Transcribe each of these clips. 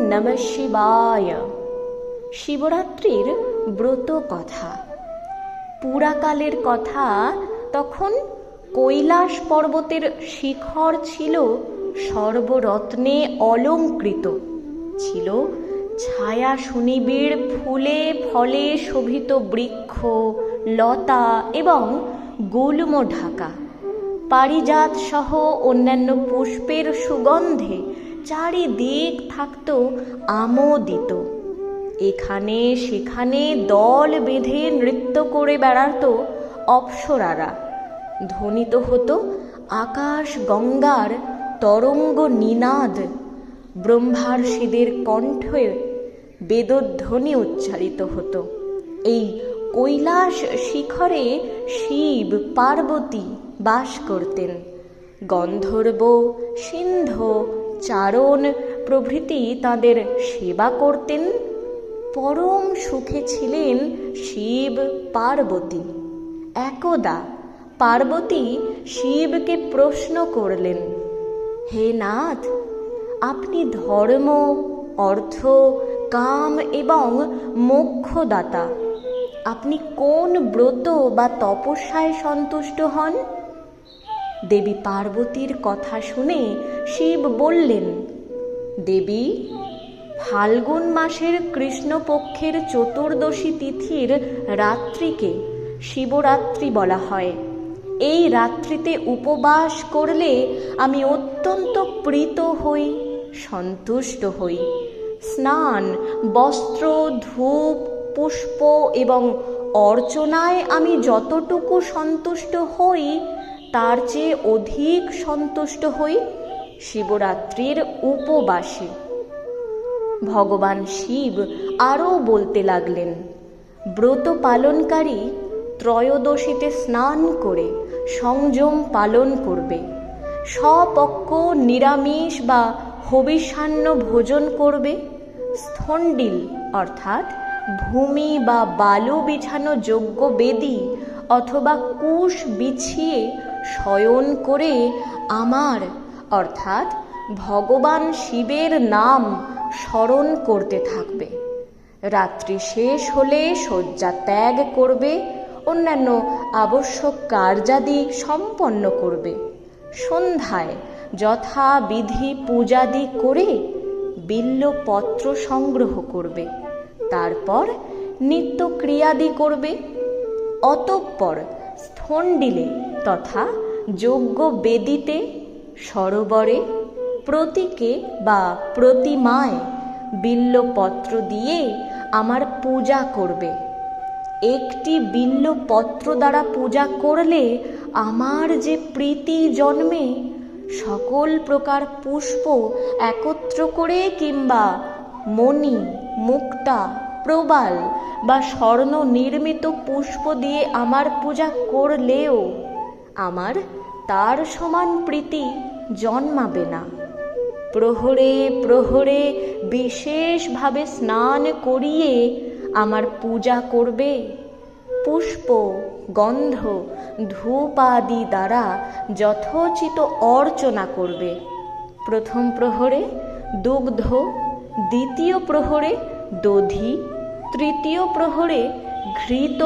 নমঃ শিবায়। শিবরাত্রির ব্রত কথা। পুরাকালের কথা, তখন কৈলাস পর্বতের শিখর ছিল সর্বরত্নে অলঙ্কৃত, ছিল ছায়া সুনিবিড় ফুলে ফলে শোভিত বৃক্ষ, লতা এবং গুল্ম ঢাকা। পারিজাত সহ অন্যান্য পুষ্পের সুগন্ধে চারিদিক থাকত আমোদিত। এখানে সেখানে দল বেঁধে নৃত্য করে বেড়াত অপ্সরারা। ধ্বনিত হতো আকাশ গঙ্গার তরঙ্গ নিনাদ। ব্রহ্মার্ষিদের কণ্ঠে বেদধ্বনি উচ্চারিত হতো। এই কৈলাস শিখরে শিব পার্বতী বাস করতেন। গন্ধর্ব, সিন্ধ, চারণ প্রভৃতি তাঁদের সেবা করতেন। পরম সুখে ছিলেন শিব পার্বতী। একদা পার্বতী শিবকে প্রশ্ন করলেন, হে নাথ, আপনি ধর্ম, অর্থ, কাম এবং মোক্ষদাতা। আপনি কোন ব্রত বা তপস্যায় সন্তুষ্ট হন? দেবী পার্বতীর কথা শুনে শিব বললেন, দেবী, ফাল্গুন মাসের কৃষ্ণপক্ষের চতুর্দশী তিথির রাত্রিকে শিবরাত্রি বলা হয়। এই রাত্রিতে উপবাস করলে আমি অত্যন্ত প্রীত হই, সন্তুষ্ট হই। স্নান, বস্ত্র, ধূপ, পুষ্প এবং অর্চনায় আমি যতটুকু সন্তুষ্ট হই, তার চেয়ে অধিক সন্তুষ্ট হই শিবরাত্রির উপবাসে। ভগবান শিব আরও বলতে লাগলেন, ব্রত পালনকারী ত্রয়োদশীতে স্নান করে সংযম পালন করবে, স্বপক্ক নিরামিষ বা হবিষান্ন ভোজন করবে, স্থণ্ডিল অর্থাৎ ভূমি বা বালু বিছানো যজ্ঞ বেদী অথবা কুশ বিছিয়ে শয়ন করে আমার অর্থাৎ ভগবান শিবের নাম স্মরণ করতে থাকবে। রাত্রি শেষ হলে শয্যা ত্যাগ করবে, অন্যান্য আবশ্যক কার্যাদি সম্পন্ন করবে। সন্ধ্যায় যথাবিধি পূজাদি করে বিল্বপত্র সংগ্রহ করবে। তারপর নিত্যক্রিয়াদি করবে। অতঃপর স্থণ্ডিলে তথা যজ্ঞ বেদিতে, সরোবরে, প্রতীকে বা প্রতিমায় বিল্বপত্র দিয়ে আমার পূজা করবে। একটি বিল্বপত্র দ্বারা পূজা করলে আমার যে প্রীতি জন্মে, সকল প্রকার পুষ্প একত্র করে কিংবা মণি, মুক্তা, প্রবাল বা স্বর্ণ নির্মিত পুষ্প দিয়ে আমার পূজা করলেও আমার তার সমান প্রীতি জন্মাবে না। প্রহরে প্রহরে বিশেষভাবে স্নান করিয়ে আমার পূজা করবে। পুষ্প, গন্ধ, ধূপ আদি দ্বারা যথোচিত অর্চনা করবে। প্রথম প্রহরে দুগ্ধ, দ্বিতীয় প্রহরে দধি, তৃতীয় প্রহরে ঘৃত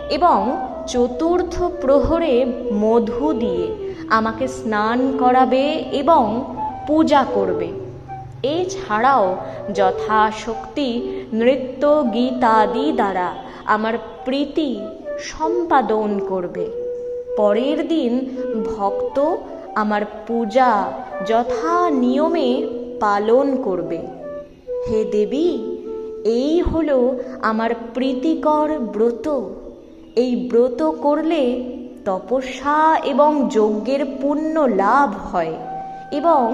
এবং চতুর্থ প্রহরে মধু দিয়ে আমাকে স্নান করাবে এবং পূজা করবে। এছাড়াও যথাশক্তি নৃত্য গীতাদি দ্বারা আমার প্রীতি সম্পাদন করবে। পরের দিন ভক্ত আমার পূজা যথা নিয়মে পালন করবে। হে দেবী, এই হলো আমার প্রীতিকর ব্রত। এই ব্রত করলে তপস্যা এবং যজ্ঞের পুণ্য লাভ হয় এবং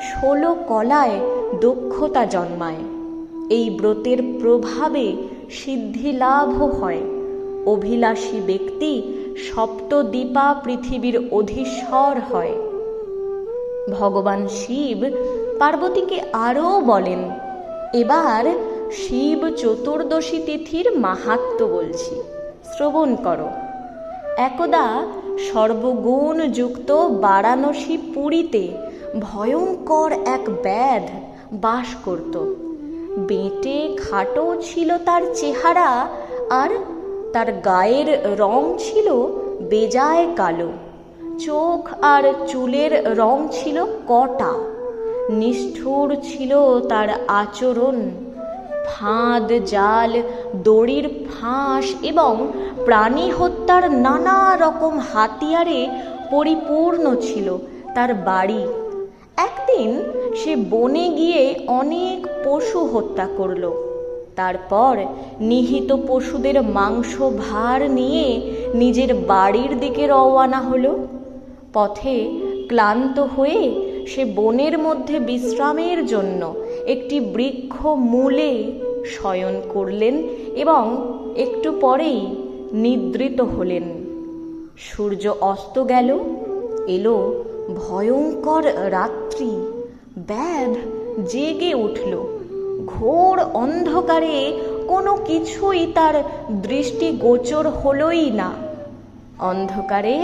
16 কলায় দক্ষতা জন্মায়। এই ব্রতের প্রভাবে সিদ্ধি লাভও হয়। অভিলাষী ব্যক্তি সপ্তদ্বীপা পৃথিবীর অধীশ্বর হয়। ভগবান শিব পার্বতীকে আরও বলেন, এবার শিব চতুর্দশী তিথির মাহাত্ম্য বলছি, শ্রবণ করো। একদা সর্বগুণযুক্ত বারাণসী পুরীতে ভয়ঙ্কর এক ব্যাধ বাস করত। বেঁটে খাটো ছিল তার চেহারা, আর তার গায়ের রং ছিল বেজায় কালো। চোখ আর চুলের রং ছিল কটা। নিষ্ঠুর ছিল তার আচরণ। ফাঁদ, জাল, দড়ির ফাঁস এবং প্রাণী হত্যার নানা রকম হাতিয়ারে পরিপূর্ণ ছিল তার বাড়ি। একদিন সে বনে গিয়ে অনেক পশু হত্যা করল। তারপর নিহত পশুদের মাংস ভার নিয়ে নিজের বাড়ির দিকে রওয়ানা হলো। পথে ক্লান্ত হয়ে সে বনের মধ্যে বিশ্রামের জন্য একটি বৃক্ষ মূলে শয়ন করলেন এবং একটু পরেই নিদ্রিত হলেন। সূর্য অস্ত গেল। এলো ভয়ঙ্কর রাত্রি। ব্যাধ জেগে উঠল। ঘোর অন্ধকারে কোনো কিছুই তার দৃষ্টি গোচর হলোই না। অন্ধকারে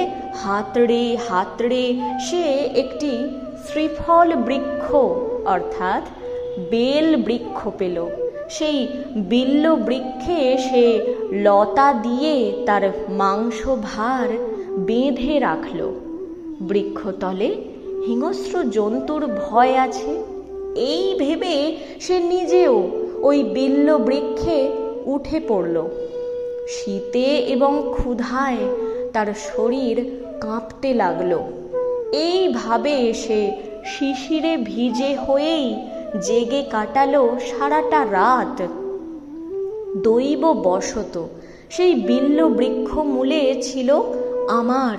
হাতড়ে হাতড়ে সে একটি শ্রীফল বৃক্ষ অর্থাৎ বেল বৃক্ষ পেল। সেই বিল্ল বৃক্ষে সে লতা দিয়ে তার মাংস ভার বেঁধে রাখল। বৃক্ষতলে হিংস্র জন্তুর ভয় আছে, এই ভেবে সে নিজেও ওই বিল্ল বৃক্ষে উঠে পড়ল। শীতে এবং ক্ষুধায় তার শরীর কাঁপতে লাগল। এইভাবে সে শিশিরে ভিজে হয়েই জেগে কাটালো সারাটা রাত। দৈববশত সেই বিল্ল বৃক্ষ মূলে ছিল আমার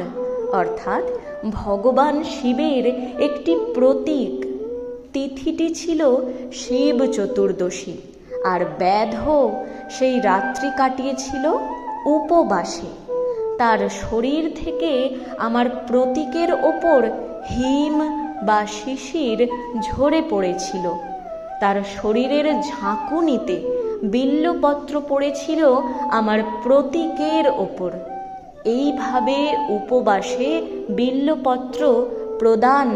অর্থাৎ ভগবান শিবের একটি প্রতীক। তিথিটি ছিল শিব চতুর্দশী, আর ব্যাধও সেই রাত্রি কাটিয়েছিল উপবাসে। তার শরীর থেকে আমার প্রতীকের ওপর হিম বা শিশির ঝরে পড়েছিল। তার শরীরের ঝাঁকুনিতে বিল্লপত্র পড়েছিল আমার প্রতীকের ওপর। এইভাবে উপবাসে বিল্লপত্র প্রদান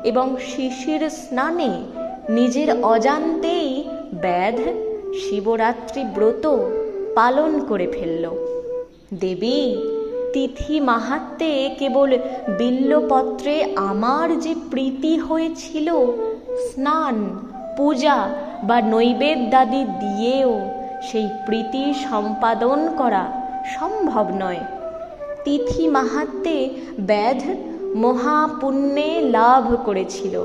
এবং শিশির স্নানে নিজের অজান্তেই ব্যাধ শিবরাত্রি ব্রত পালন করে ফেলল। দেবী, তিথি মাহাত্ম্যে কেবল বিল্লপত্রে আমার যে প্রীতি হয়েছিল, স্নান, পূজা বা নৈবেদ্যাদি দিয়েও সেই প্রীতি সম্পাদন করা সম্ভব নয়। তিথি মাহাত্ম্যে ব্যাধ মহাপুণ্যে লাভ করেছিল।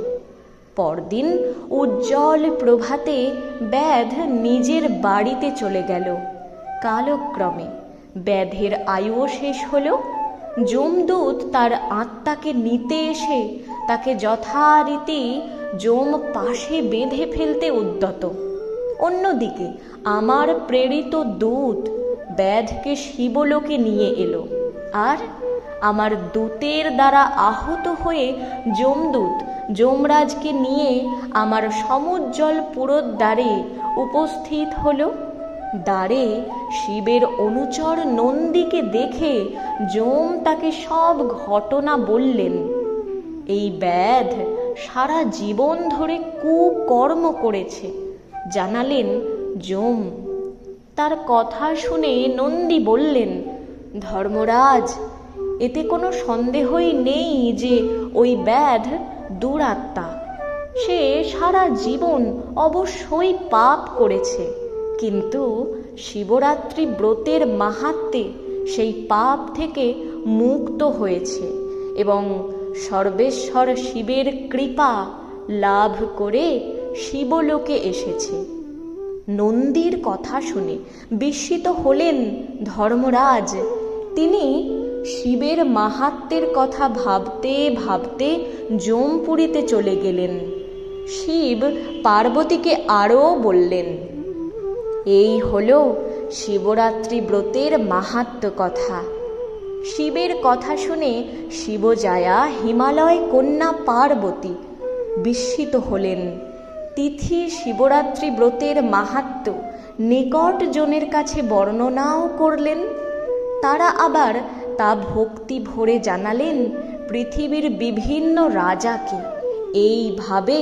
পরদিন উজ্জ্বল প্রভাতে ব্যাধ নিজের বাড়িতে চলে গেল। কালক্রমে ব্যাধের আয়ুও শেষ হলো। যমদূত তার আত্মাকে নিতে এসে তাকে যথারীতি যম পাশে বেঁধে ফেলতে উদ্যত। অন্যদিকে আমার প্রেরিত দূত ব্যাধকে শিবলোকে নিয়ে এলো, আর আমার দূতের দ্বারা আহত হয়ে যমদূত যমরাজকে নিয়ে আমার সমুজ্জ্বল পুরোদ্বারে উপস্থিত হল। দ্বারে শিবের অনুচর নন্দীকে দেখে যম তাকে সব ঘটনা বললেন। এই ব্যাধ সারা জীবন ধরে কুকর্ম করেছে, জানালেন যম। তার কথা শুনে নন্দী বললেন, ধর্মরাজ, এতে কোনো সন্দেহই নেই যে ওই ব্যাধ দুরাত্মা। সে সারা জীবন অবশ্যই পাপ করেছে, কিন্তু শিবরাত্রি ব্রতের মাহাত্ম্যে সেই পাপ থেকে মুক্ত হয়েছে এবং সর্বেশ্বর শিবের কৃপা লাভ করে শিবলোকে এসেছে। নন্দীর কথা শুনে বিস্মিত হলেন ধর্মরাজ। তিনি শিবের মাহাত্ম্যের কথা ভাবতে ভাবতে যমপুরীতে চলে গেলেন। শিব পার্বতীকে আরও বললেন, এই হলো শিবরাত্রি ব্রতের মাহাত্ম্য কথা। শিবের কথা শুনে শিবজায়া হিমালয় কন্যা পার্বতী বিস্মিত হলেন। তিথি শিবরাত্রি ব্রতের মাহাত্ম্য নিকট জনের কাছে বর্ণনাও করলেন। তারা আবার তা ভক্তি ভরে জানালেন পৃথিবীর বিভিন্ন রাজাকে। এইভাবে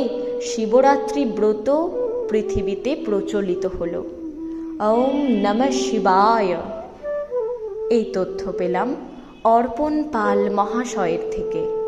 শিবরাত্রি ব্রত পৃথিবীতে প্রচলিত হলো। ওম নমঃ শিবায়। এই তথ্য পেলাম অর্পণ পাল মহাশয়ের থেকে।